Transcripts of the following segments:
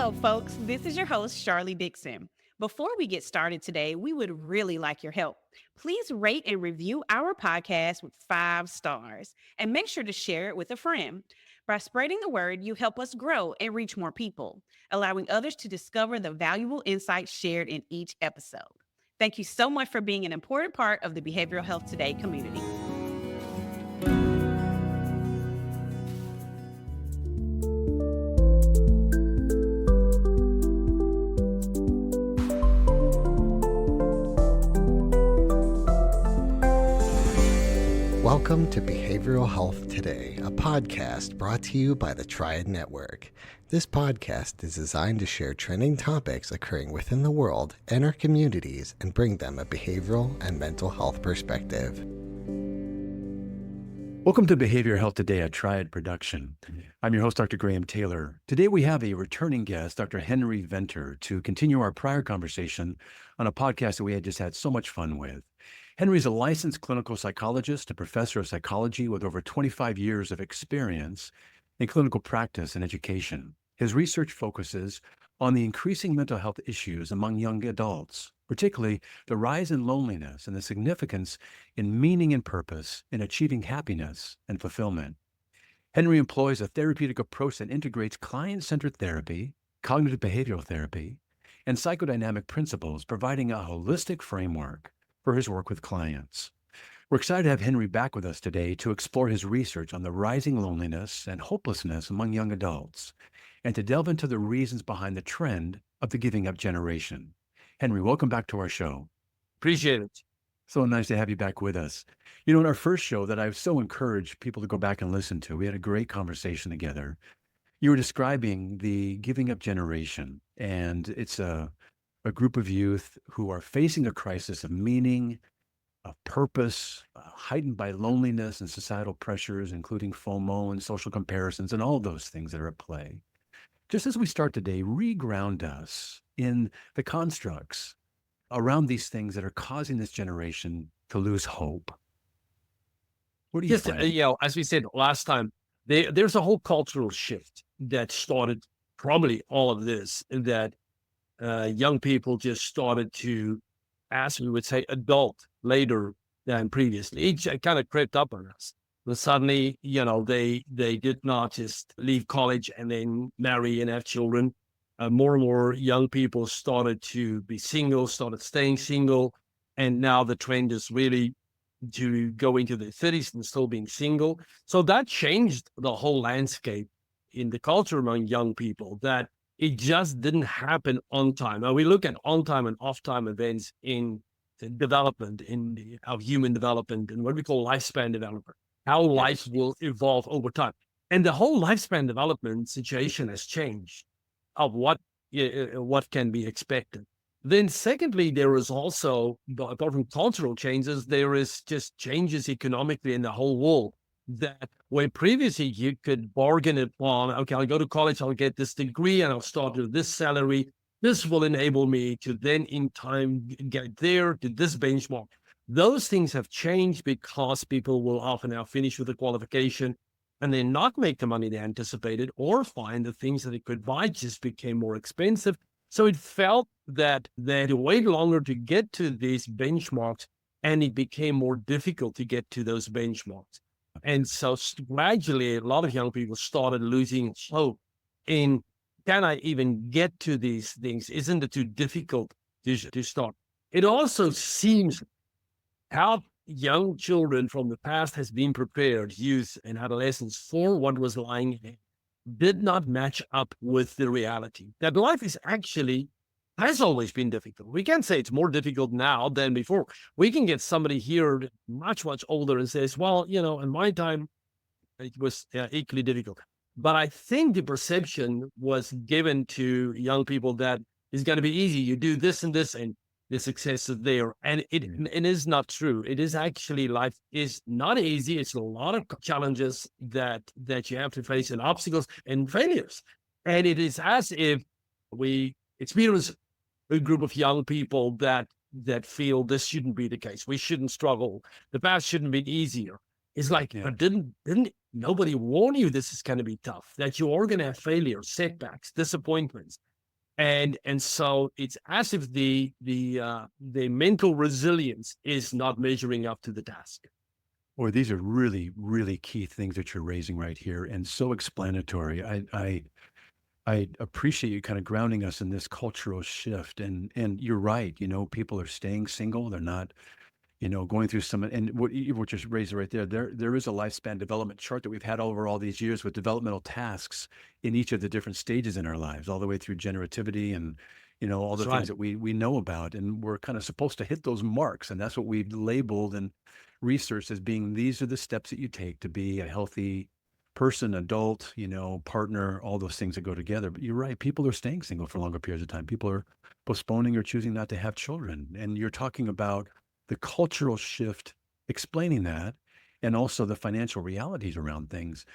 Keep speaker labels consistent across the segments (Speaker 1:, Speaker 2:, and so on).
Speaker 1: Hello, folks. This is your host, Charlie Dixon. Before we get started today, we would really like your help. Please rate and review our podcast with 5 stars and make sure to share it with a friend. By spreading the word, you help us grow and reach more people, allowing others to discover the valuable insights shared in each episode. Thank you so much for being an important part of the Behavioral Health Today community.
Speaker 2: Welcome to Behavioral Health Today, a podcast brought to you by the Triad Network. This podcast is designed to share trending topics occurring within the world and our communities and bring them a behavioral and mental health perspective.
Speaker 3: Welcome to Behavioral Health Today, a Triad production. I'm your host, Dr. Graham Taylor. Today we have a returning guest, Dr. Henry Venter, to continue our prior conversation on a podcast that we had just had so much fun with. Henry is a licensed clinical psychologist, a professor of psychology with over 25 years of experience in clinical practice and education. His research focuses on the increasing mental health issues among young adults, particularly the rise in loneliness and the significance in meaning and purpose in achieving happiness and fulfillment. Henry employs a therapeutic approach that integrates client-centered therapy, cognitive behavioral therapy, and psychodynamic principles, providing a holistic framework for his work with clients. We're excited to have Henry back with us today to explore his research on the rising loneliness and hopelessness among young adults, and to delve into the reasons behind the trend of the giving up generation. Henry, welcome back to our show.
Speaker 4: Appreciate it.
Speaker 3: So nice to have you back with us. You know, in our first show that I've so encouraged people to go back and listen to, we had a great conversation together. You were describing the giving up generation, and it's a group of youth who are facing a crisis of meaning, of purpose, heightened by loneliness and societal pressures, including FOMO and social comparisons and all of those things that are at play. Just as we start today, reground us in the constructs around these things that are causing this generation to lose hope. What do you think?
Speaker 4: As we said last time, there's a whole cultural shift that started probably all of this, that young people just started to, as we would say, adult later than previously. It kind of crept up on us. But suddenly, they did not just leave college and then marry and have children. More and more young people started to be single, started staying single. And now the trend is really to go into their 30s and still being single. So that changed the whole landscape in the culture among young people, that it just didn't happen on time. Now we look at on-time and off-time events in development, of human development, and what we call lifespan development, how life will evolve over time. And the whole lifespan development situation has changed of what can be expected. Then secondly, there is also, apart from cultural changes, there is just changes economically in the whole world. That where previously you could bargain upon, okay, I'll go to college, I'll get this degree, and I'll start with this salary. This will enable me to then in time get there to this benchmark. Those things have changed because people will often now finish with a qualification and then not make the money they anticipated, or find the things that they could buy just became more expensive. So it felt that they had to wait longer to get to these benchmarks, and it became more difficult to get to those benchmarks. And so gradually, a lot of young people started losing hope in, can I even get to these things? Isn't it too difficult to start? It also seems how young children from the past has been prepared, youth and adolescents, for what was lying ahead, did not match up with the reality. That life has always been difficult. We can't say it's more difficult now than before. We can get somebody here much, much older and says, well, in my time, it was equally difficult. But I think the perception was given to young people that it's going to be easy. You do this and this, and the success is there. And it is not true. It is actually, life is not easy. It's a lot of challenges that you have to face, and obstacles and failures. And it is as if we experience a group of young people that feel this shouldn't be the case. We shouldn't struggle. The past shouldn't be easier. It's like, but didn't nobody warn you this is going to be tough, that you are going to have failures, setbacks, disappointments. And so it's as if the mental resilience is not measuring up to the task.
Speaker 3: Boy, these are really, really key things that you're raising right here, and so explanatory. I appreciate you kind of grounding us in this cultural shift, and you're right. People are staying single. They're not, going through some, and what just raised right there. There is a lifespan development chart that we've had over all these years with developmental tasks in each of the different stages in our lives, all the way through generativity and all the
Speaker 4: That's
Speaker 3: things
Speaker 4: right.
Speaker 3: that we know about, and we're kind of supposed to hit those marks, and that's what we've labeled and researched as being these are the steps that you take to be a healthy person, adult, partner, all those things that go together. But you're right, people are staying single for longer periods of time. People are postponing or choosing not to have children. And you're talking about the cultural shift, explaining that, and also the financial realities around things.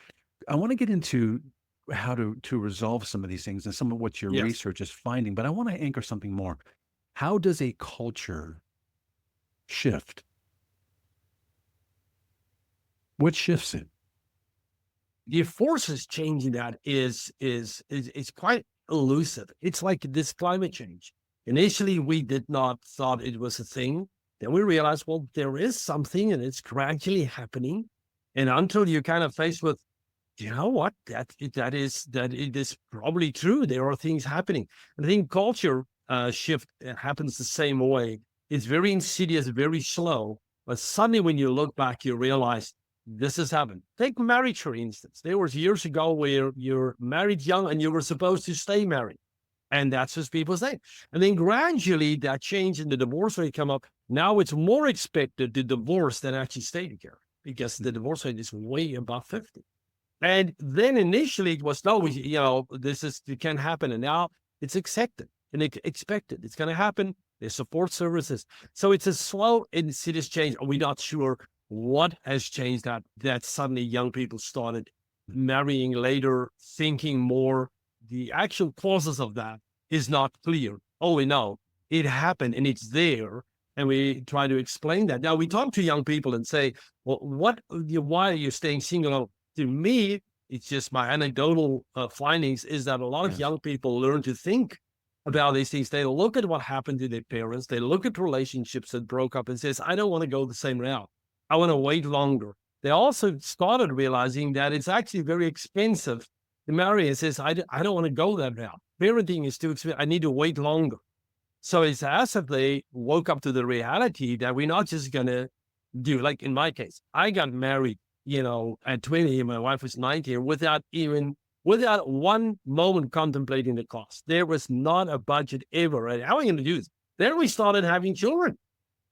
Speaker 3: I want to get into how to resolve some of these things and some of what your
Speaker 4: Yes.
Speaker 3: research is finding, but I want to anchor something more. How does a culture shift? What shifts it?
Speaker 4: The forces changing that is quite elusive. It's like this climate change. Initially, we did not thought it was a thing. Then we realized, well, there is something and it's gradually happening. And until you're kind of faced with, you know what, that it is probably true. There are things happening. I think culture shift happens the same way. It's very insidious, very slow. But suddenly when you look back, you realize this has happened. Take marriage, for instance. There was years ago where you're married young and you were supposed to stay married. And that's just people say. And then gradually that change in the divorce rate come up. Now it's more expected to divorce than actually stay together because the divorce rate is way above 50. And then initially it was, no, it can happen. And now it's accepted and expected. It's going to happen. There's support services. So it's a slow, insidious change. We're not sure what has changed that suddenly young people started marrying later, thinking more. The actual causes of that is not clear. All we know, it happened and it's there. And we try to explain that. Now we talk to young people and say, well, why are you staying single? To me, it's just my anecdotal findings is that a lot of
Speaker 3: Yes.
Speaker 4: young people learn to think about these things. They look at what happened to their parents. They look at relationships that broke up and says, I don't want to go the same route. I want to wait longer. They also started realizing that it's actually very expensive to marry and says, I don't want to go that route. Parenting is too expensive. I need to wait longer. So it's as if they woke up to the reality that we're not just going to do, like in my case, I got married, at 20, my wife was 19, without one moment contemplating the cost. There was not a budget ever. And how are we going to do this? Then we started having children.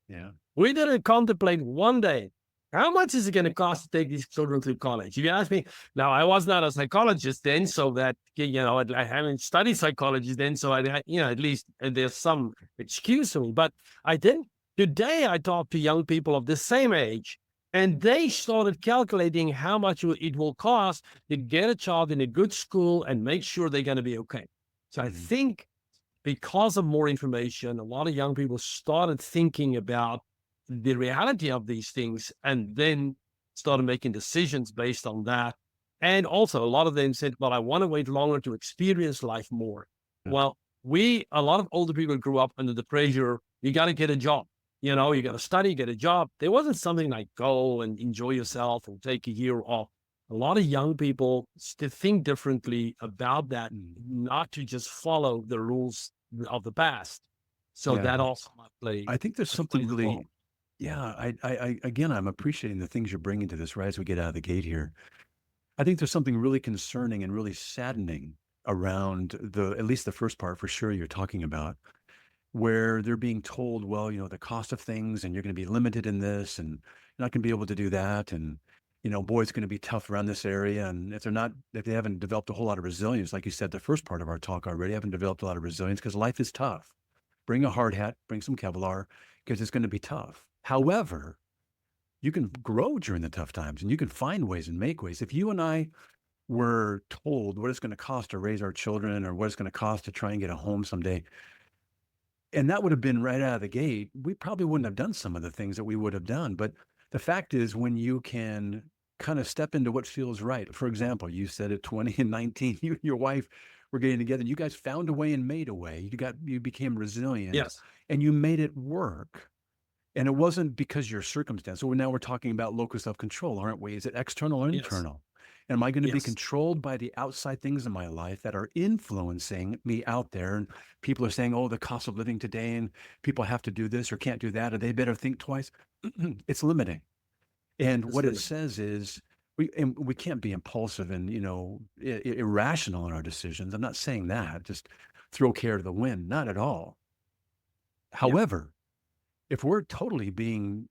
Speaker 3: Yeah.
Speaker 4: We didn't contemplate one day. How much is it going to cost to take these children to college? If you ask me, now I was not a psychologist then, so that, I haven't studied psychology then, so at least there's some excuse for me, but I didn't. Today, I talk to young people of the same age, and they started calculating how much it will cost to get a child in a good school and make sure they're going to be okay. So I think because of more information, a lot of young people started thinking about the reality of these things and then started making decisions based on that. And also a lot of them said, well, I want to wait longer to experience life more.
Speaker 3: Yeah.
Speaker 4: Well, a lot of older people grew up under the pressure, you got to get a job, you got to study, get a job. There wasn't something like go and enjoy yourself and take a year off. A lot of young people still think differently about that, not to just follow the rules of the past. So
Speaker 3: Yeah.
Speaker 4: that also might play.
Speaker 3: I think there's
Speaker 4: plays
Speaker 3: something
Speaker 4: a
Speaker 3: really,
Speaker 4: role.
Speaker 3: yeah. Again, I'm appreciating the things you're bringing to this right as we get out of the gate here. I think there's something really concerning and really saddening around at least the first part for sure you're talking about, where they're being told, well, the cost of things and you're going to be limited in this and you're not going to be able to do that. And, boy, it's going to be tough around this area. And if they haven't developed a whole lot of resilience, like you said, the first part of our talk already, haven't developed a lot of resilience because life is tough. Bring a hard hat, bring some Kevlar because it's going to be tough. However, you can grow during the tough times and you can find ways and make ways. If you and I were told what it's going to cost to raise our children or what it's going to cost to try and get a home someday, and that would have been right out of the gate, we probably wouldn't have done some of the things that we would have done. But the fact is, when you can kind of step into what feels right, for example, you said at 20 and 19, you and your wife were getting together. And you guys found a way and made a way. You became resilient
Speaker 4: Yes.
Speaker 3: and you made it work. And it wasn't because your circumstance. So now we're talking about locus of control, aren't we? Is it external or
Speaker 4: Yes.
Speaker 3: internal? Am I going to be
Speaker 4: Yes.
Speaker 3: controlled by the outside things in my life that are influencing me out there? And people are saying, oh, the cost of living today, and people have to do this or can't do that, or they better think twice. It's limiting. And
Speaker 4: It's
Speaker 3: what it
Speaker 4: limiting.
Speaker 3: says is we can't be impulsive and, irrational in our decisions. I'm not saying that, just throw care to the wind, not at all.
Speaker 4: Yeah.
Speaker 3: However, if we're totally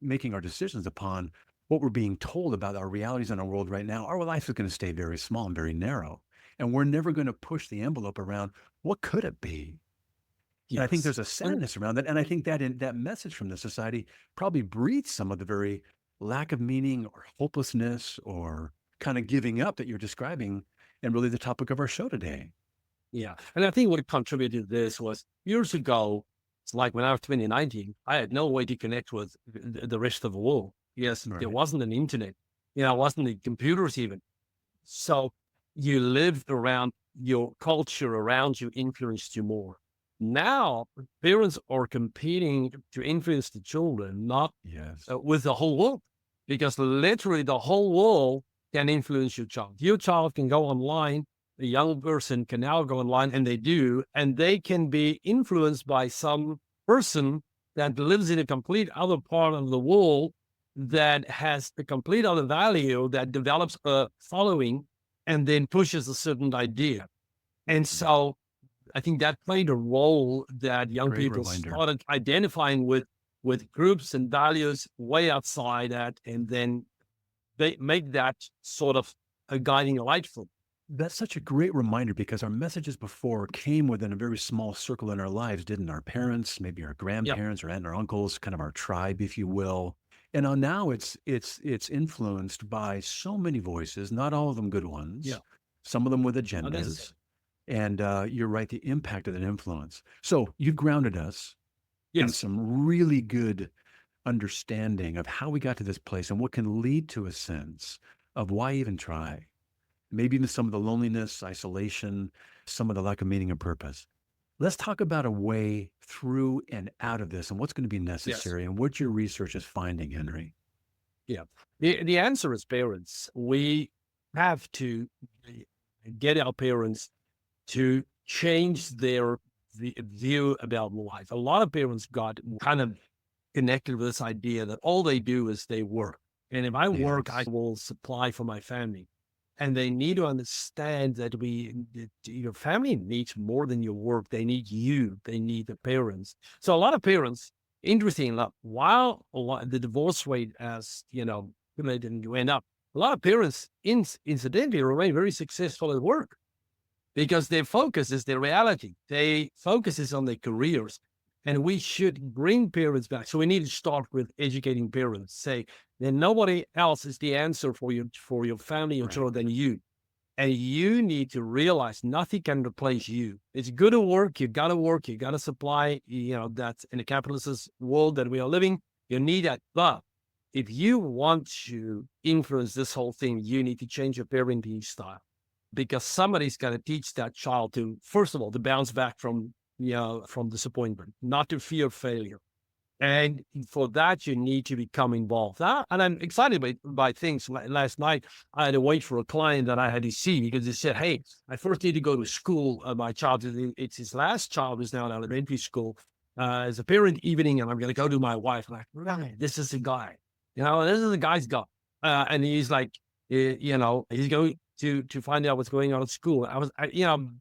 Speaker 3: making our decisions upon what we're being told about our realities in our world right now, our life is going to stay very small and very narrow. And we're never going to push the envelope around what could it be? And I think
Speaker 4: Yes.
Speaker 3: there's a sadness around that. And I think that message from the society probably breeds some of the very lack of meaning or hopelessness or kind of giving up that you're describing, and really the topic of our show today.
Speaker 4: Yeah. And I think what contributed to this was years ago, it's like when I was 2019, I had no way to connect with the rest of the world. Yes, there
Speaker 3: Right.
Speaker 4: wasn't an internet, wasn't the computers even. So you lived around your culture around you influenced you more. Now, parents are competing to influence the children, not
Speaker 3: Yes.
Speaker 4: with the whole world, because literally the whole world can influence your child. Your child can go online. A young person can now go online, and they do, and they can be influenced by some person that lives in a complete other part of the world that has a complete other value, that develops a following and then pushes a certain idea. And so I think that played a role that young
Speaker 3: Great
Speaker 4: people
Speaker 3: reminder.
Speaker 4: started identifying with groups and values way outside that, and then they make that sort of a guiding light for them.
Speaker 3: That's such a great reminder, because our messages before came within a very small circle in our lives, didn't our parents, maybe our grandparents, or aunt or uncles, kind of our tribe, if you will. And now it's influenced by so many voices, not all of them good ones.
Speaker 4: Yeah.
Speaker 3: Some of them with
Speaker 4: Not
Speaker 3: agendas.
Speaker 4: necessarily.
Speaker 3: And you're right, the impact of that influence. So you've grounded us in
Speaker 4: Yes.
Speaker 3: some really good understanding of how we got to this place and what can lead to a sense of why even try. Maybe even some of the loneliness, isolation, some of the lack of meaning and purpose. Let's talk about a way through and out of this and what's going to be necessary and what your research is finding, Henry.
Speaker 4: Yeah. The answer is parents. We have to get our parents to change their view about life. A lot of parents got kind of connected with this idea that all they do is they work. And if I work, I
Speaker 3: Yes.
Speaker 4: will supply for my family. And they need to understand that your family needs more than your work. They need you. They need the parents. So a lot of parents, interesting enough, while the divorce rate went up, a lot of parents incidentally remain very successful at work because their focus is their reality. They focuses on their careers. And we should bring parents back. So we need to start with educating parents. Say that nobody else is the answer for your family, your
Speaker 3: Right.
Speaker 4: children, than you. And you need to realize nothing can replace you. It's good to work. You got to supply, that's in the capitalist world that we are living. You need that. But if you want to influence this whole thing, you need to change your parenting style, because somebody's got to teach that child to, first of all, to bounce back from disappointment, not to fear failure. And for that, you need to become involved. And I'm excited by things. Last night, I had to wait for a client that I had to see because he said, hey, I first need to go to school. My child, it's his last child who's now in elementary school. As a parent evening, and I'm going to go to my wife. I'm like, right, this is the guy. This is the guy's guy. And he's like, he's going to find out what's going on at school.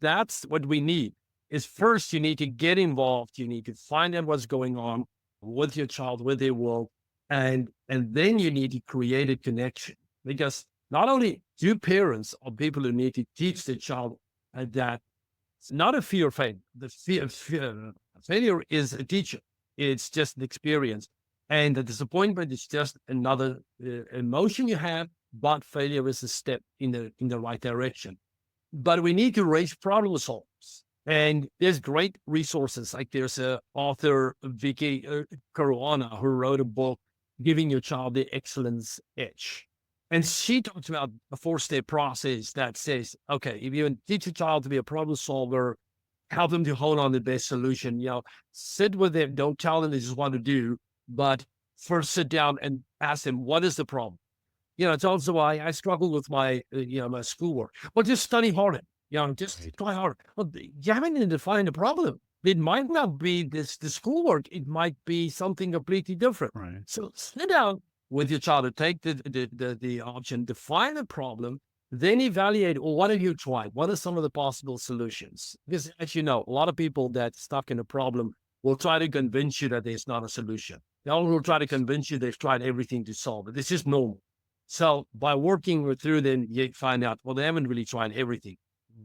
Speaker 4: That's what we need. Is first you need to get involved. You need to find out what's going on with your child, with their world, and then you need to create a connection. Because not only do parents are people who need to teach their child that it's not a fear of failure. The failure is a teacher. It's just an experience, and the disappointment is just another emotion you have. But failure is a step in the right direction. But we need to raise problem solvers. And there's great resources. Like there's a author, Vicky Caruana, who wrote a book, Giving Your Child the Excellence Edge. And she talks about a 4-step process that says, okay, if you teach a child to be a problem solver, help them to hold on the best solution, sit with them, don't tell them this is what to do, but first sit down and ask them, what is the problem? It's also why I struggle with my, my schoolwork. Well, just study harder, just
Speaker 3: Right.
Speaker 4: try harder. Well, you haven't even defined the problem. It might not be the schoolwork. It might be something completely different.
Speaker 3: Right.
Speaker 4: So sit down with your child to take the option, define the problem, then evaluate, well, what have you tried? What are some of the possible solutions? Because as you know, a lot of people that stuck in a problem will try to convince you that there's not a solution. They all will try to convince you they've tried everything to solve it. This is normal. So by working through them, you find out, well, they haven't really tried everything.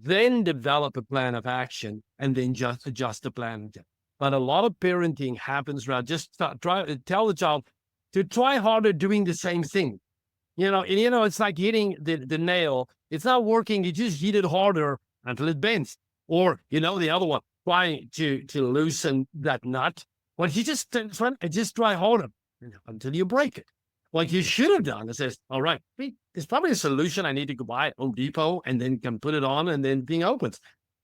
Speaker 4: Then develop a plan of action and then just adjust the plan. But a lot of parenting happens around just tell the child to try harder doing the same thing. It's like hitting the nail. It's not working. You just hit it harder until it bends. Or, the other one, trying to loosen that nut. Well, you just try harder until you break it. What you should have done is says, all right, there's probably a solution. I need to go buy at Home Depot and then can put it on and then being opens.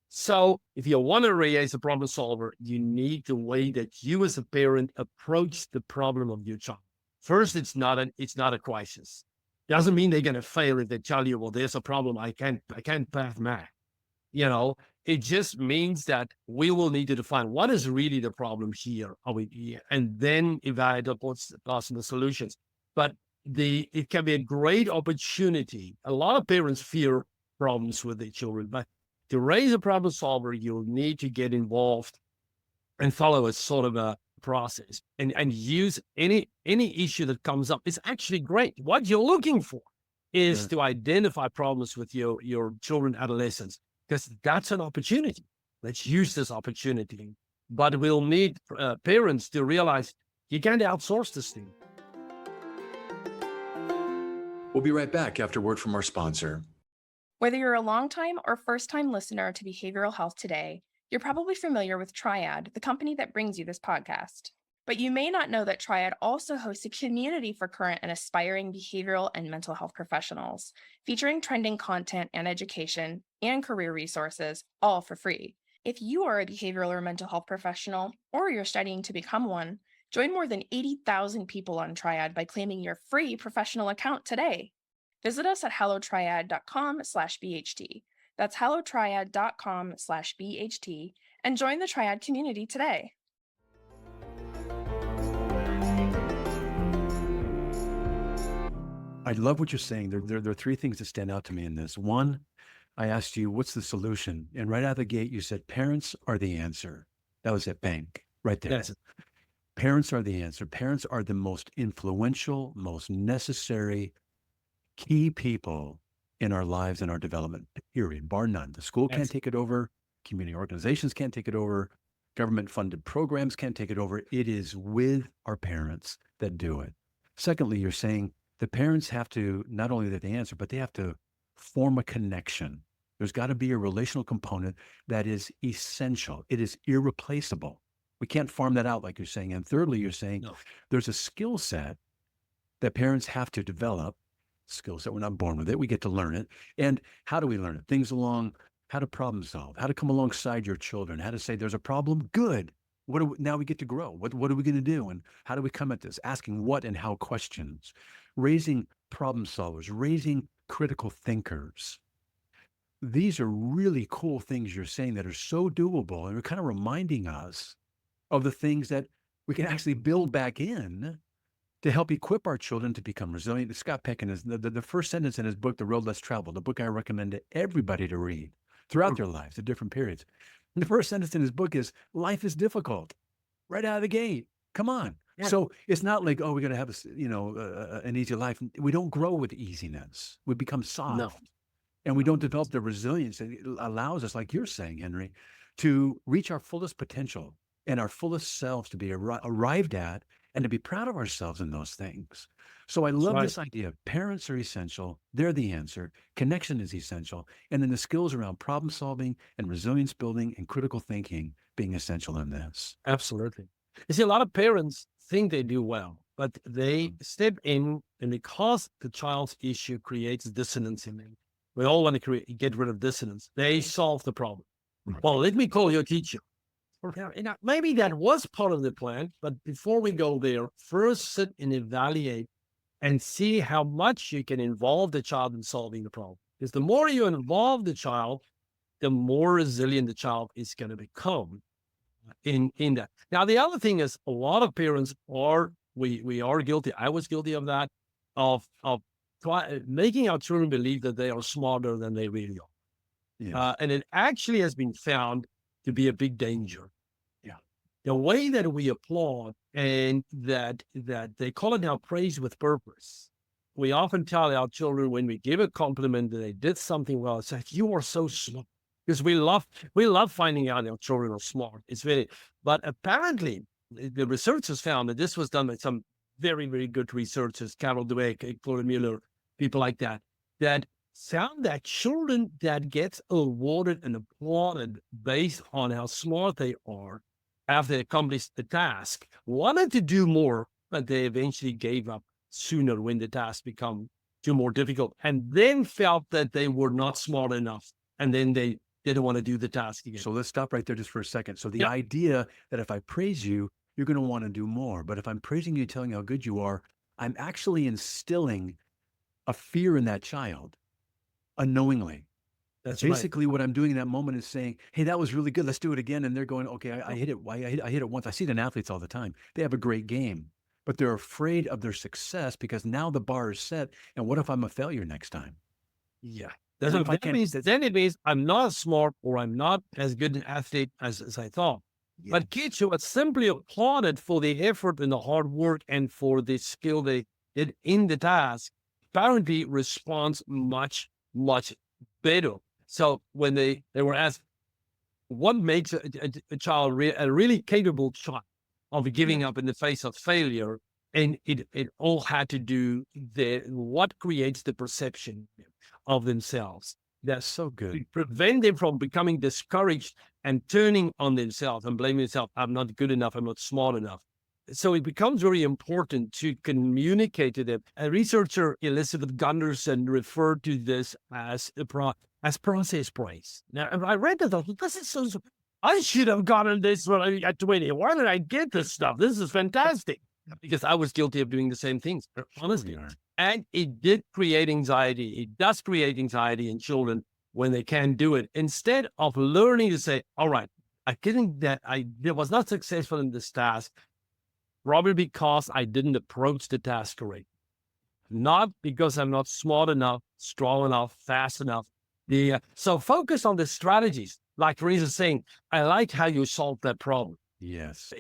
Speaker 4: So if you want to raise a problem solver, you need the way that you as a parent approach the problem of your child. First, it's not a crisis. Doesn't mean they're going to fail if they tell you, well, there's a problem. I can't pass math. It just means that we will need to define what is really the problem here. And then evaluate what's the possible solutions. But it can be a great opportunity. A lot of parents fear problems with their children, but to raise a problem solver, you'll need to get involved and follow a sort of a process and use any issue that comes up. It's actually great. What you're looking for is to identify problems with your children, adolescents, because that's an opportunity. Let's use this opportunity. But we'll need parents to realize you can't outsource this thing.
Speaker 3: We'll be right back after word from our sponsor.
Speaker 5: Whether you're a longtime or first-time listener to Behavioral Health Today, you're probably familiar with Triad, the company that brings you this podcast. But you may not know that Triad also hosts a community for current and aspiring behavioral and mental health professionals, featuring trending content and education and career resources, all for free. If you are a behavioral or mental health professional, or you're studying to become one, join more than 80,000 people on Triad by claiming your free professional account today. Visit us at hellotriad.com/BHT. That's hellotriad.com/BHT and join the Triad community today.
Speaker 3: I love what you're saying. There are three things that stand out to me in this. One, I asked you, what's the solution? And right out of the gate, you said, parents are the answer. That was it, bang, right there.
Speaker 4: Yes.
Speaker 3: Parents are the answer. Parents are the most influential, most necessary, key people in our lives and our development, period, bar none. The school can't take it over. Community organizations can't take it over. Government-funded programs can't take it over. It is with our parents that do it. Secondly, you're saying the parents have to, not only that they answer, but they have to form a connection. There's got to be a relational component that is essential. It is irreplaceable. We can't farm that out like you're saying. And thirdly, you're saying there's a skill set that parents have to develop, skills that we're not born with it. We get to learn it. And how do we learn it? Things along how to problem solve, how to come alongside your children, how to say there's a problem. Good. Now we get to grow. What are we going to do? And how do we come at this? Asking what and how questions, raising problem solvers, raising critical thinkers. These are really cool things you're saying that are so doable. And we're kind of reminding us of the things that we can actually build back in to help equip our children to become resilient. Scott Peck, in the first sentence in his book, The Road Less Traveled, the book I recommend to everybody to read throughout their lives at different periods. And the first sentence in his book is, life is difficult, right out of the gate. Come on. Yeah. So it's not like, oh, we're going to have an easy life. We don't grow with easiness. We become soft. No. And we don't develop the resilience that allows us, like you're saying, Henry, to reach our fullest potential and our fullest selves, to be arrived at and to be proud of ourselves in those things. So I love this idea. Parents are essential. They're the answer. Connection is essential. And then the skills around problem solving and resilience building and critical thinking being essential in this.
Speaker 4: Absolutely. You see, a lot of parents think they do well, but they step in, and because the child's issue creates dissonance in them, we all want to get rid of dissonance. They solve the problem.
Speaker 3: Right.
Speaker 4: Well, let me call your teacher. Now, maybe that was part of the plan, but before we go there, first sit and evaluate and see how much you can involve the child in solving the problem. Because the more you involve the child, the more resilient the child is going to become in that. Now, the other thing is a lot of parents are, we are guilty. I was guilty of that, of making our children believe that they are smarter than they really are.
Speaker 3: Yeah.
Speaker 4: And it actually has been found to be a big danger.
Speaker 3: Yeah.
Speaker 4: The way that we applaud, and that they call it now praise with purpose. We often tell our children when we give a compliment that they did something well, it's like, you are so smart. Because we love finding out our children are smart. But apparently the researchers found that this was done by some very, very good researchers, Carol Dweck, Claudia Mueller, people like that found that children that get awarded and applauded based on how smart they are after they accomplished the task wanted to do more, but they eventually gave up sooner when the task become too more difficult, and then felt that they were not smart enough, and then they didn't want to do the task again.
Speaker 3: So let's stop right there just for a second. So the idea that if I praise you, you're going to want to do more. But if I'm praising you, telling you how good you are, I'm actually instilling a fear in that child unknowingly.
Speaker 4: That's
Speaker 3: Basically, what I'm doing in that moment is saying, hey, that was really good. Let's do it again. And they're going, okay, I hit it. I hit it once. I see it in athletes all the time. They have a great game, but they're afraid of their success because now the bar is set. And what if I'm a failure next time?
Speaker 4: Yeah.
Speaker 3: Then if I can't-
Speaker 4: Then it means I'm not as smart, or I'm not as good an athlete as I thought.
Speaker 3: Yeah.
Speaker 4: But kids who are simply applauded for the effort and the hard work and for the skill they did in the task, apparently responds much, much better. So when they were asked, what makes a child a really capable child of giving up in the face of failure, and it all had to do what creates the perception of themselves.
Speaker 3: That's so good.
Speaker 4: To prevent them from becoming discouraged and turning on themselves and blaming themselves. I'm not good enough. I'm not smart enough. So it becomes very important to communicate to them. A researcher, Elizabeth Gunderson, referred to this as process praise. Now, I read that, I thought, this is so. I should have gotten this when I at 20. Why did I get this stuff? This is fantastic. Because I was guilty of doing the same things, honestly. And it did create anxiety. It does create anxiety in children when they can't do it. Instead of learning to say, all right, I was not successful in this task, probably because I didn't approach the task correctly. Not because I'm not smart enough, strong enough, fast enough. So focus on the strategies. Like Teresa's saying, I like how you solved that problem.
Speaker 3: Yes.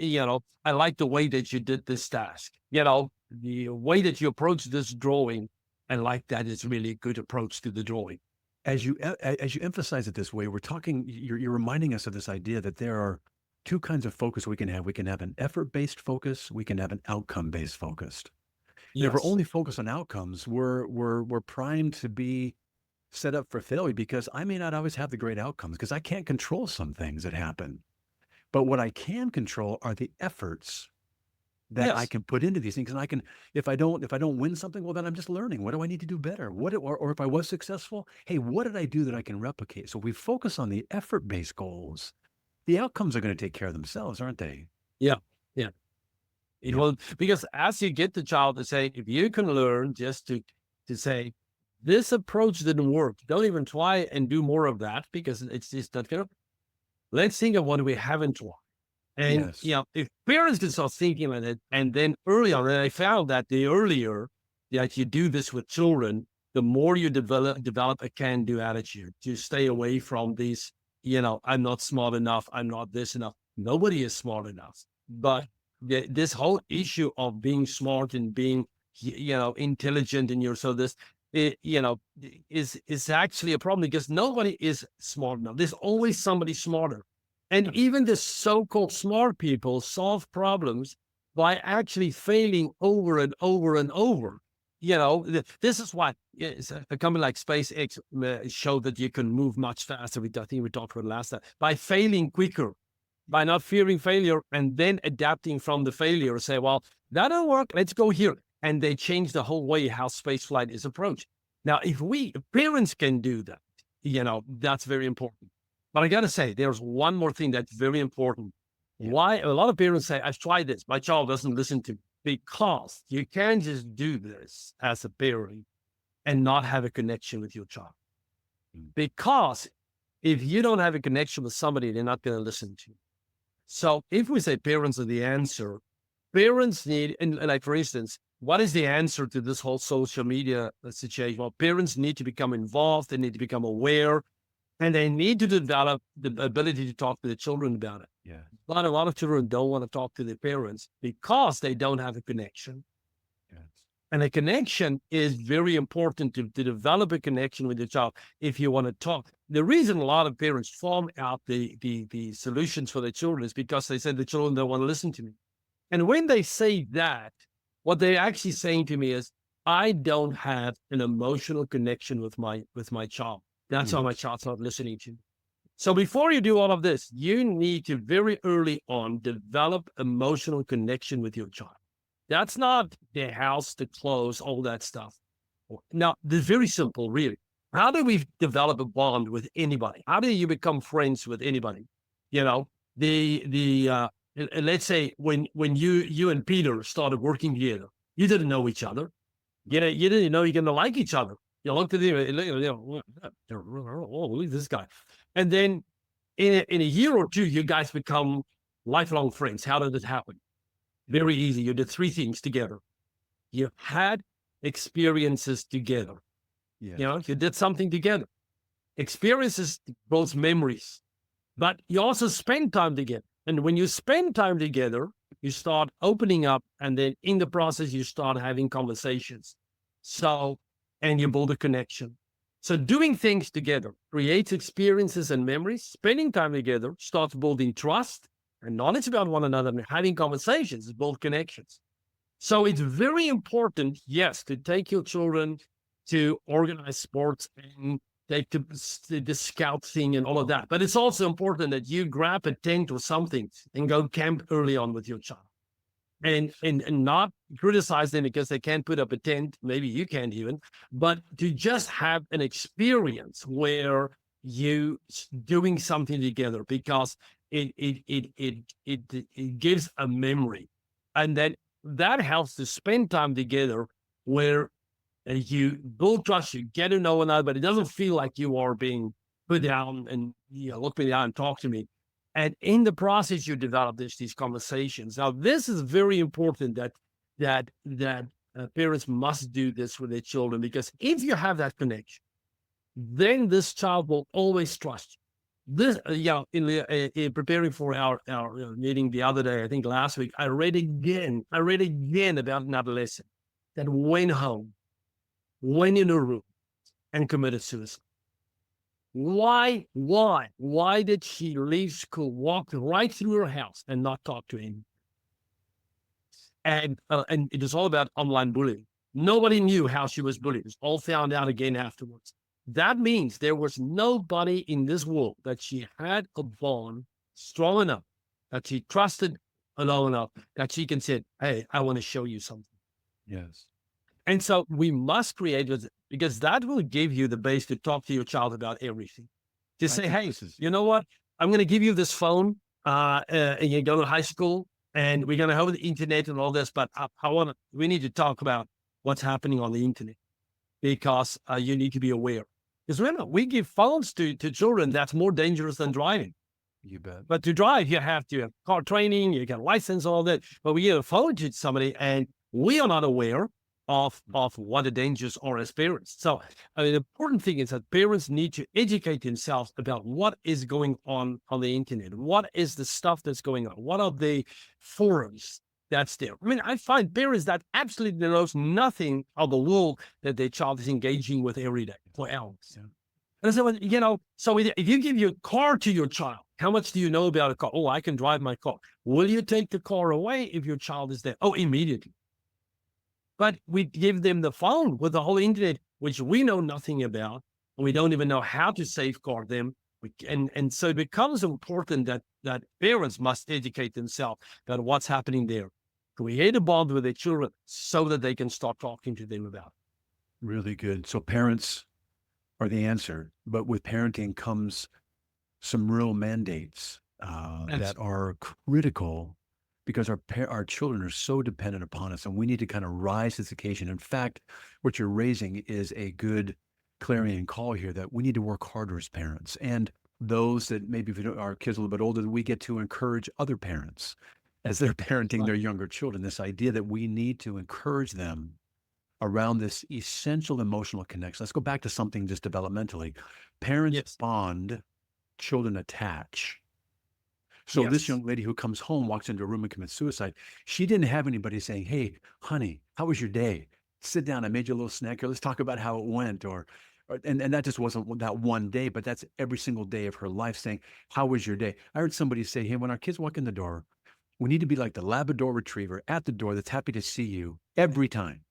Speaker 4: I like the way that you did this task. The way that you approach this drawing, I like that. It's really a good approach to the drawing.
Speaker 3: As you emphasize it this way, you're reminding us of this idea that there are two kinds of focus we can have. We can have an effort-based focus. We can have an outcome-based focus.
Speaker 4: Yes.
Speaker 3: If we're only focused on outcomes, we're primed to be set up for failure, because I may not always have the great outcomes because I can't control some things that happen. But what I can control are the efforts that I can put into these things. And I can, if I don't win something, well, then I'm just learning. What do I need to do better? Or if I was successful, hey, what did I do that I can replicate? So we focus on the effort-based goals. The outcomes are going to take care of themselves, aren't they?
Speaker 4: Yeah. It will, because as you get the child to say, if you can learn just to say, this approach didn't work, don't even try and do more of that, because it's just not going to. Let's think of what we haven't tried. And, if parents can start thinking about it, and then early on, and I found that the earlier that you do this with children, the more you develop a can-do attitude to stay away from these, I'm not smart enough, I'm not this enough. Nobody is smart enough. But this whole issue of being smart and being, intelligent in is actually a problem, because nobody is smart enough. There's always somebody smarter. And even the so-called smart people solve problems by actually failing over and over and over. This is why a company like SpaceX showed that you can move much faster. I think we talked about it last time, by failing quicker, by not fearing failure and then adapting from the failure. Say, well, That don't work. Let's go here. And they change the whole way how space flight is approached. Now, if parents can do that, that's very important. But I got to say, there's one more thing that's very important.
Speaker 3: Yeah.
Speaker 4: Why a lot of parents say, I've tried this, my child doesn't listen to me. Because you can't just do this as a parent and not have a connection with your child. Because if you don't have a connection with somebody, they're not going to listen to you. So if we say parents are the answer, parents need, and like for instance, what is the answer to this whole social media situation? Well, parents need to become involved, they need to become aware, and they need to develop the ability to talk to the children about it.
Speaker 3: Yeah.
Speaker 4: A lot of children don't want to talk to their parents because they don't have a connection.
Speaker 3: Yes.
Speaker 4: And a connection is very important to develop a connection with your child if you want to talk. The reason a lot of parents form out the solutions for their children is because they said the children don't want to listen to me. And when they say that, what they're actually saying to me is, I don't have an emotional connection with my child. That's how my child's not listening to me. So before you do all of this, you need to very early on develop emotional connection with your child. That's not the house, the clothes, all that stuff. Now, it's very simple, really. How do we develop a bond with anybody? How do you become friends with anybody? Let's say when you and Peter started working together, you didn't know each other. You didn't know you're going to like each other. You looked at him, oh, look at this guy. And then in a year or two, you guys become lifelong friends. How did it happen? Very easy. You did three things together. You had experiences together.
Speaker 3: Yeah.
Speaker 4: You did something together. Experiences builds memories, but you also spend time together. And when you spend time together, you start opening up, and then in the process, you start having conversations. And you build a connection. So doing things together creates experiences and memories. Spending time together starts building trust and knowledge about one another, and having conversations build connections. So it's very important, yes, to take your children to organize sports and take the scout thing and all of that. But it's also important that you grab a tent or something and go camp early on with your child. And not criticize them because they can't put up a tent. Maybe you can't even, but to just have an experience where you doing something together, because it gives a memory, and then that helps to spend time together where you build trust, you get to know one another, but it doesn't feel like you are being put down and look me down and talk to me. And in the process, you develop these conversations. Now, this is very important that parents must do this with their children, because if you have that connection, then this child will always trust you. In preparing for our meeting the other day, I think last week, I read again about an adolescent that went home, went in a room, and committed suicide. Why did she leave school, walk right through her house, and not talk to him? And it was all about online bullying. Nobody knew how she was bullied. It was all found out again afterwards. That means there was nobody in this world that she had a bond strong enough, that she trusted long enough, that she can say, hey, I want to show you something.
Speaker 3: Yes.
Speaker 4: And so we must create it, because that will give you the base to talk to your child about everything. To say, hey, you know what? I'm going to give you this phone, and you go to high school, and we're going to have the internet and all this, but we need to talk about what's happening on the internet, because you need to be aware. Because remember, we give phones to children. That's more dangerous than driving.
Speaker 3: You bet.
Speaker 4: But to drive, you have to have car training, you get a license, all that. But we give a phone to somebody, and we are not aware of what the dangers are as parents. So the important thing is that parents need to educate themselves about what is going on the internet. What is the stuff that's going on? What are the forums that's there? I mean, I find parents that absolutely knows nothing of the world that their child is engaging with every day for hours.
Speaker 3: Yeah.
Speaker 4: And so, so if you give your car to your child, how much do you know about a car? Oh, I can drive my car. Will you take the car away if your child is there? Oh, immediately. But we give them the phone with the whole internet, which we know nothing about, and we don't even know how to safeguard them. And so it becomes important that parents must educate themselves about what's happening there. create a bond with their children so that they can start talking to them about it.
Speaker 3: Really good. So parents are the answer, but with parenting comes some real mandates that are critical because our children are so dependent upon us, and we need to kind of rise to this occasion. In fact, what you're raising is a good clarion call here that we need to work harder as parents, and those that maybe if our kids are a little bit older, we get to encourage other parents as they're parenting their younger children. This idea that we need to encourage them around this essential emotional connection. Let's go back to something just developmentally. Parents
Speaker 4: Yes.
Speaker 3: bond, children attach. So this
Speaker 4: Yes.
Speaker 3: young lady who comes home, walks into a room and commits suicide, she didn't have anybody saying, "Hey, honey, how was your day? Sit down. I made you a little snack here. Let's talk about how it went." And that just wasn't that one day, but that's every single day of her life saying, "How was your day?" I heard somebody say, "Hey, when our kids walk in the door, we need to be like the Labrador Retriever at the door that's happy to see you every time,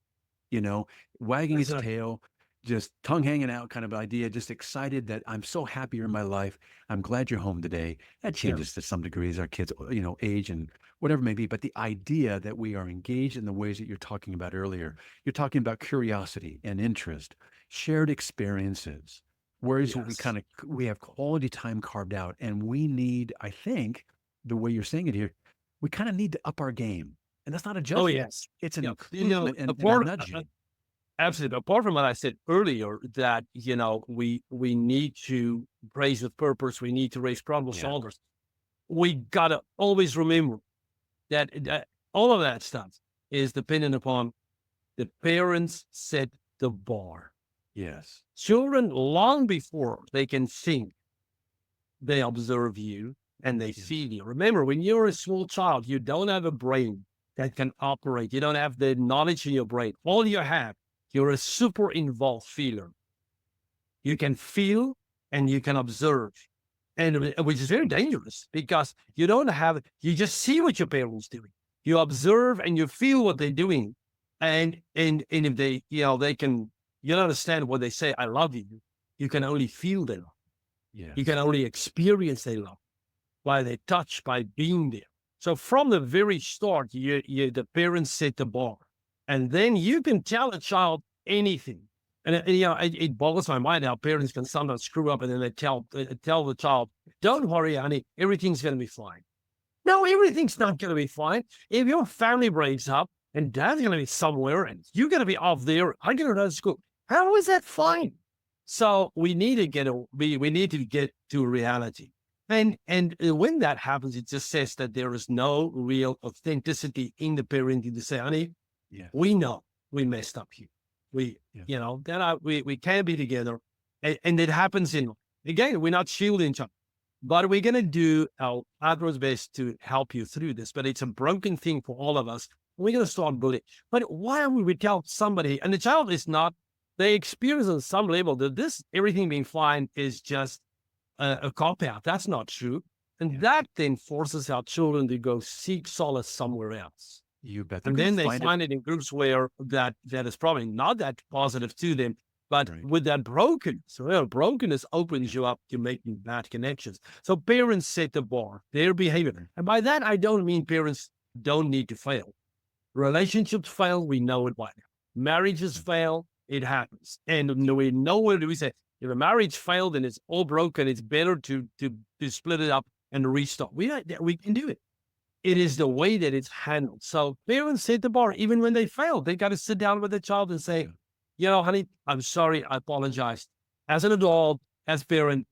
Speaker 3: you know, wagging its
Speaker 4: Exactly.
Speaker 3: tail, just tongue hanging out kind of idea, just excited that I'm so happy you're in my life. I'm glad you're home today." That
Speaker 4: Yeah.
Speaker 3: changes to some degree as our kids, age and whatever it may be. But the idea that we are engaged in the ways that you're talking about earlier, you're talking about curiosity and interest, shared experiences, whereas
Speaker 4: Yes.
Speaker 3: we have quality time carved out, and we need, I think, the way you're saying it here, we kind of need to up our game. And that's not a
Speaker 4: Oh,
Speaker 3: judgment.
Speaker 4: yes.
Speaker 3: It's an
Speaker 4: Yeah.
Speaker 3: improvement and a
Speaker 4: Apart,
Speaker 3: nudging.
Speaker 4: absolutely. Apart from what I said earlier, that, we need to raise with purpose. We need to raise problem
Speaker 3: Yeah.
Speaker 4: solvers. We gotta always remember that all of that stuff is dependent upon the parents set the bar.
Speaker 3: Yes.
Speaker 4: Children, long before they can think, they observe you and they
Speaker 3: Yes.
Speaker 4: feel you. Remember, when you're a small child, you don't have a brain that can operate. You don't have the knowledge in your brain. All you have, you're a super involved feeler. You can feel and you can observe, and which is very dangerous because you just see what your parents doing. You observe and you feel what they're doing, and if they, they can, you don't understand what they say. I love you. You can only feel their love.
Speaker 3: Yeah.
Speaker 4: You can only experience their love by their touch, by being there. So from the very start, the parents set the bar, and then you can tell a child anything. And it boggles my mind how parents can sometimes screw up, and then they tell the child, "Don't worry, honey, everything's going to be fine." No, everything's not going to be fine. If your family breaks up and dad's going to be somewhere and you're going to be off there, I'm going to go to school. How is that fine? So we need to get to reality. And when that happens, it just says that there is no real authenticity in the parenting to say, "Honey,
Speaker 3: Yeah.
Speaker 4: we know we messed up here.
Speaker 3: Yeah.
Speaker 4: We can't be together." And it happens again, we're not shielding each other, but we're going to do our utmost best to help you through this. But it's a broken thing for all of us. We're going to start bullying. But why would we tell somebody, and the child is not, they experience on some level that everything being fine is just a cop out. That's not true. And
Speaker 3: Yeah.
Speaker 4: that then forces our children to go seek solace somewhere else.
Speaker 3: You bet.
Speaker 4: And then they find it in groups where that is probably not that positive to them. But
Speaker 3: Right.
Speaker 4: with that brokenness opens you up to making bad connections. So parents set the bar, their behavior. And by that, I don't mean parents don't need to fail. Relationships fail, we know it by now. Marriages fail, it happens. And we know what we say. If a marriage failed and it's all broken, it's better to split it up and restart. We can do it. It is the way that it's handled. So parents set the bar. Even when they fail, they got to sit down with the child and say, "Honey, I'm sorry. I apologize. As an adult, as parent,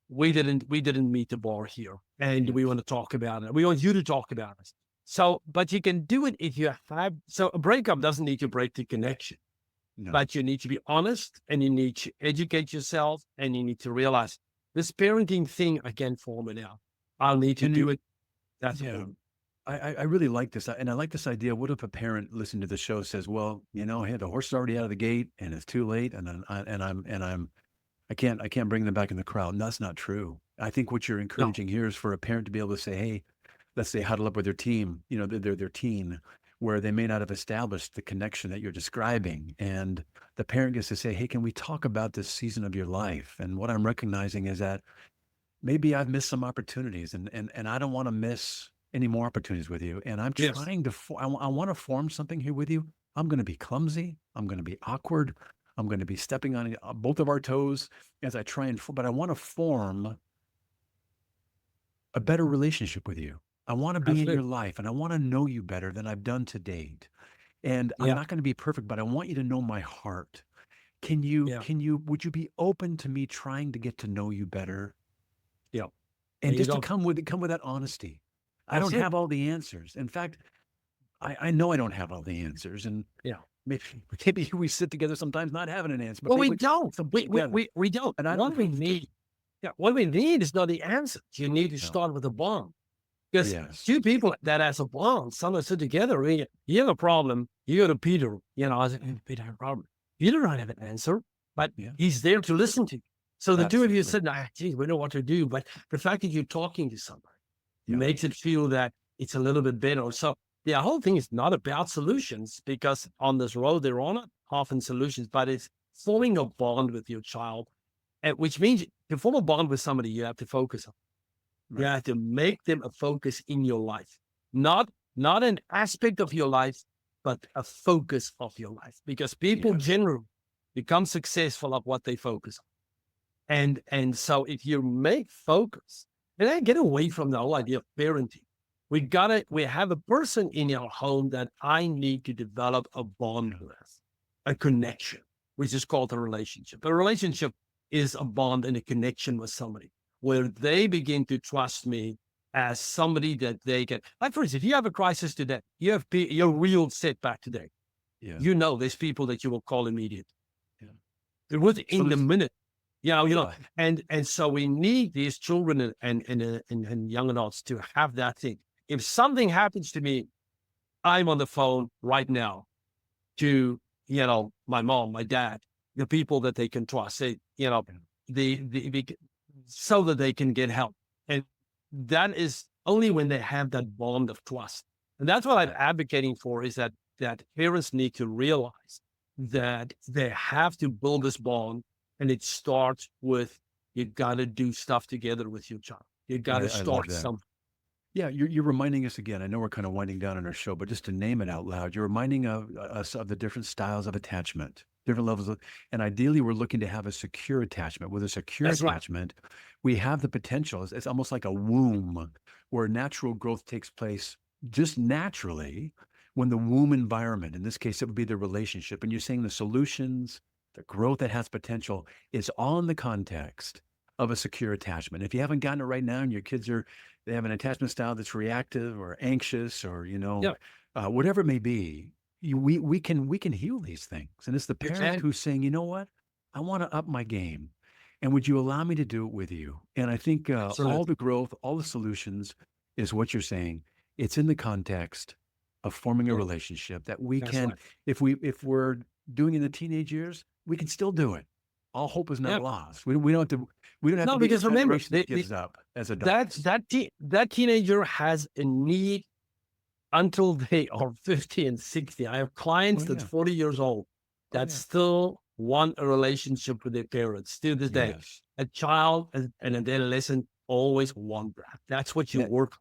Speaker 4: we didn't meet the bar here, and we want to talk about it. We want you to talk about it." So, but you can do it if you have. So a breakup doesn't need to break the connection,
Speaker 3: No.
Speaker 4: but you need to be honest, and you need to educate yourself, and you need to realize this parenting thing, I can't form it out. I'll need to do it. That's
Speaker 3: Yeah.
Speaker 4: important.
Speaker 3: I really like this. And I like this idea. What if a parent listening to the show says, "Well, hey, the horse is already out of the gate and it's too late. I can't bring them back in the crowd." And that's not true. I think what you're encouraging here is for a parent to be able to say, "Hey, let's say huddle up with their team, their teen, where they may not have established the connection that you're describing." And the parent gets to say, "Hey, can we talk about this season of your life? And what I'm recognizing is that maybe I've missed some opportunities and I don't want to miss any more opportunities with you. And I'm
Speaker 4: Yes.
Speaker 3: trying to, I want to form something here with you. I'm going to be clumsy. I'm going to be awkward. I'm going to be stepping on both of our toes as I try and, but I want to form a better relationship with you. I want to be in your
Speaker 4: Absolutely.
Speaker 3: life and I want to know you better than I've done to date. And I'm
Speaker 4: Yeah.
Speaker 3: not going to be perfect, but I want you to know my heart.
Speaker 4: Yeah.
Speaker 3: Would you be open to me trying to get to know you better?
Speaker 4: Yeah.
Speaker 3: And
Speaker 4: And you
Speaker 3: just to
Speaker 4: don't.
Speaker 3: come with that honesty. I don't
Speaker 4: Absolutely.
Speaker 3: have all the answers. In fact, I know I don't have all the answers. And
Speaker 4: Yeah.
Speaker 3: maybe we sit together sometimes not having an answer, but
Speaker 4: Well, we
Speaker 3: maybe
Speaker 4: don't. We, we,
Speaker 3: together.
Speaker 4: we, we don't.
Speaker 3: And I
Speaker 4: What we
Speaker 3: don't,
Speaker 4: need, what we need is not the answer. You need to
Speaker 3: no.
Speaker 4: start with a bond. Because
Speaker 3: Yes.
Speaker 4: two people that has a bond, sometimes sit together, you have a problem, you go to Peter, I said, "Hey, Peter, I have a problem. Peter don't have an answer, but
Speaker 3: Yeah.
Speaker 4: he's there to listen to you. So the two of you
Speaker 3: Absolutely.
Speaker 4: said, geez, we know what to do. But the fact that you're talking to somebody
Speaker 3: Yeah.
Speaker 4: makes it feel that it's a little bit better. So the whole thing is not about solutions, because on this road, there are not often solutions, but it's forming a bond with your child, which means to form a bond with somebody, you have to focus on. You
Speaker 3: Right.
Speaker 4: have to make them a focus in your life, not an aspect of your life, but a focus of your life. Because people
Speaker 3: Yes.
Speaker 4: generally become successful at what they focus on. And so if you make focus, and I get away from the whole idea of parenting, we have a person in our home that I need to develop a bond with, a connection, which is called a relationship. A relationship is a bond and a connection with somebody where they begin to trust me as somebody that they can. Like, for instance, if you have a crisis today, you have your real setback today,
Speaker 3: Yeah.
Speaker 4: there's people that you will call immediately.
Speaker 3: Yeah.
Speaker 4: They're within the
Speaker 3: there's-
Speaker 4: minute.
Speaker 3: Yeah.
Speaker 4: And so we need these children and young adults to have that thing. If something happens to me, I'm on the phone right now to, my mom, my dad, the people that they can trust, so that they can get help. And that is only when they have that bond of trust. And that's what I'm advocating for, is that parents need to realize that they have to build this bond. And it starts with, you got to do stuff together with your child. You got to
Speaker 3: I love
Speaker 4: start
Speaker 3: that.
Speaker 4: something.
Speaker 3: Yeah, you're reminding us again. I know we're kind of winding down on our show, but just to name it out loud, you're reminding us of the different styles of attachment, different levels of, and ideally, we're looking to have a secure attachment. With a secure
Speaker 4: That's right.
Speaker 3: attachment, we have the potential. It's almost like a womb where natural growth takes place just naturally when the womb environment, in this case, it would be the relationship. And you're saying the solutions, the growth that has potential is all in the context of a secure attachment. If you haven't gotten it right now and your kids they have an attachment style that's reactive or anxious or,
Speaker 4: Yeah.
Speaker 3: whatever it may be, we can heal these things. And it's the
Speaker 4: You
Speaker 3: parent
Speaker 4: can.
Speaker 3: who's saying, you know what, I want to up my game. And would you allow me to do it with you? And I think all
Speaker 4: Absolutely.
Speaker 3: the growth, all the solutions is what you're saying. It's in the context of forming a
Speaker 4: Yeah.
Speaker 3: relationship that we
Speaker 4: That's
Speaker 3: can,
Speaker 4: right.
Speaker 3: if we're doing in the teenage years, we can still do it. All hope is not
Speaker 4: Yeah.
Speaker 3: lost. We don't have to, we don't have
Speaker 4: No,
Speaker 3: to be the
Speaker 4: because remember,
Speaker 3: generation that gives up as adults.
Speaker 4: that teenager has a need until they are 50 and 60. I have clients
Speaker 3: Oh,
Speaker 4: that's
Speaker 3: yeah.
Speaker 4: 40 years old
Speaker 3: Oh,
Speaker 4: that
Speaker 3: yeah.
Speaker 4: still want a relationship with their parents to this day.
Speaker 3: Yes.
Speaker 4: A child and an adolescent always want that. That's what you
Speaker 3: Yeah.
Speaker 4: work on.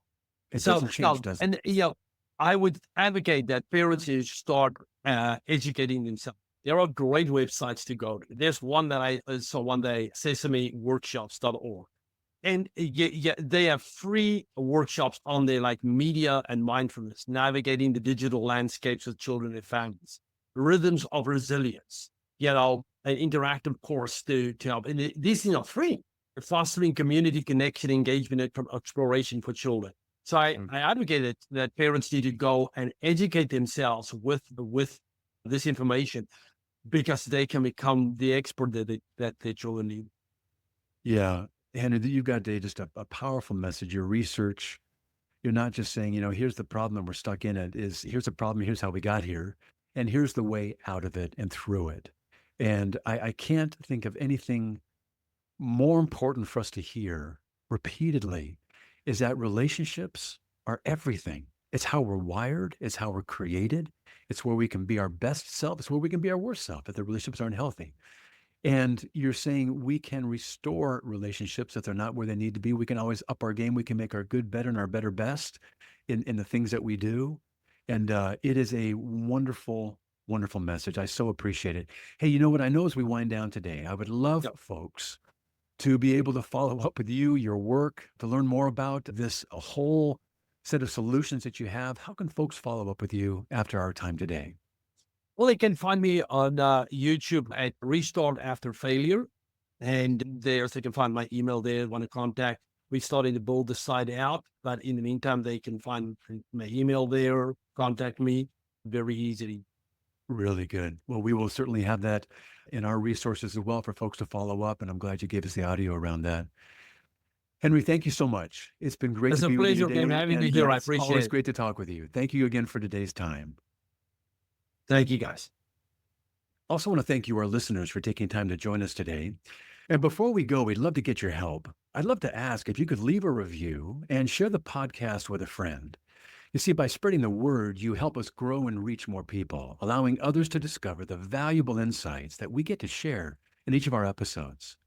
Speaker 3: It
Speaker 4: So,
Speaker 3: doesn't change, does it?
Speaker 4: and I would advocate that parents should start educating themselves. There are great websites to go to. There's one that I saw one day, sesameworkshops.org. And they have free workshops on there, like media and mindfulness, navigating the digital landscapes of children and families, rhythms of resilience, an interactive course to help. And these things are free. Fostering community connection, engagement, and exploration for children. So I advocated that parents need to go and educate themselves with this information, because they can become the expert that their children need.
Speaker 3: Yeah. And you've got just a powerful message. Your research, you're not just saying, here's the problem and we're stuck in it. Here's the problem, here's how we got here, and here's the way out of it and through it. And I can't think of anything more important for us to hear repeatedly, is that relationships are everything. It's how we're wired. It's how we're created. It's where we can be our best self. It's where we can be our worst self if the relationships aren't healthy. And you're saying we can restore relationships if they're not where they need to be. We can always up our game. We can make our good better and our better best. in the things that we do. And it is a wonderful, wonderful message. I so appreciate it. Hey, you know what? I know as we wind down today, I would love folks to be able to follow up with you, your work, to learn more about this whole set of solutions that you have. How can folks follow up with you after our time today?
Speaker 4: Well, they can find me on YouTube at Restart After Failure. And there they can find my email there, want to contact. We're starting to build the site out, but in the meantime, they can find my email there, contact me. Very easy.
Speaker 3: Really good. Well, we will certainly have that in our resources as well for folks to follow up. And I'm glad you gave us the audio around that. Henry, thank you so much. It's been great
Speaker 4: It's
Speaker 3: to
Speaker 4: a
Speaker 3: be with you
Speaker 4: pleasure,
Speaker 3: today.
Speaker 4: Kim, having
Speaker 3: And,
Speaker 4: me here. I
Speaker 3: it's
Speaker 4: appreciate
Speaker 3: always
Speaker 4: it.
Speaker 3: great to talk with you. Thank you again for today's time.
Speaker 4: Thank you, guys.
Speaker 3: Also want to thank you, our listeners, for taking time to join us today. And before we go, we'd love to get your help. I'd love to ask if you could leave a review and share the podcast with a friend. You see, by spreading the word, you help us grow and reach more people, allowing others to discover the valuable insights that we get to share in each of our episodes.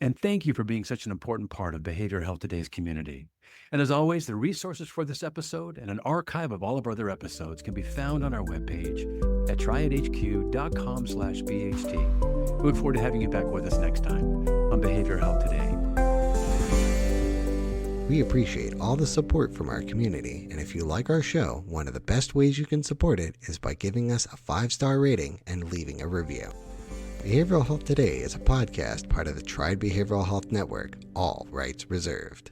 Speaker 3: And thank you for being such an important part of Behavioral Health Today's community. And as always, the resources for this episode and an archive of all of our other episodes can be found on our webpage at triadhq.com/BHT. We look forward to having you back with us next time on Behavioral Health Today.
Speaker 2: We appreciate all the support from our community, and if you like our show, one of the best ways you can support it is by giving us a 5-star rating and leaving a review. Behavioral Health Today is a podcast part of the Triad Behavioral Health Network, all rights reserved.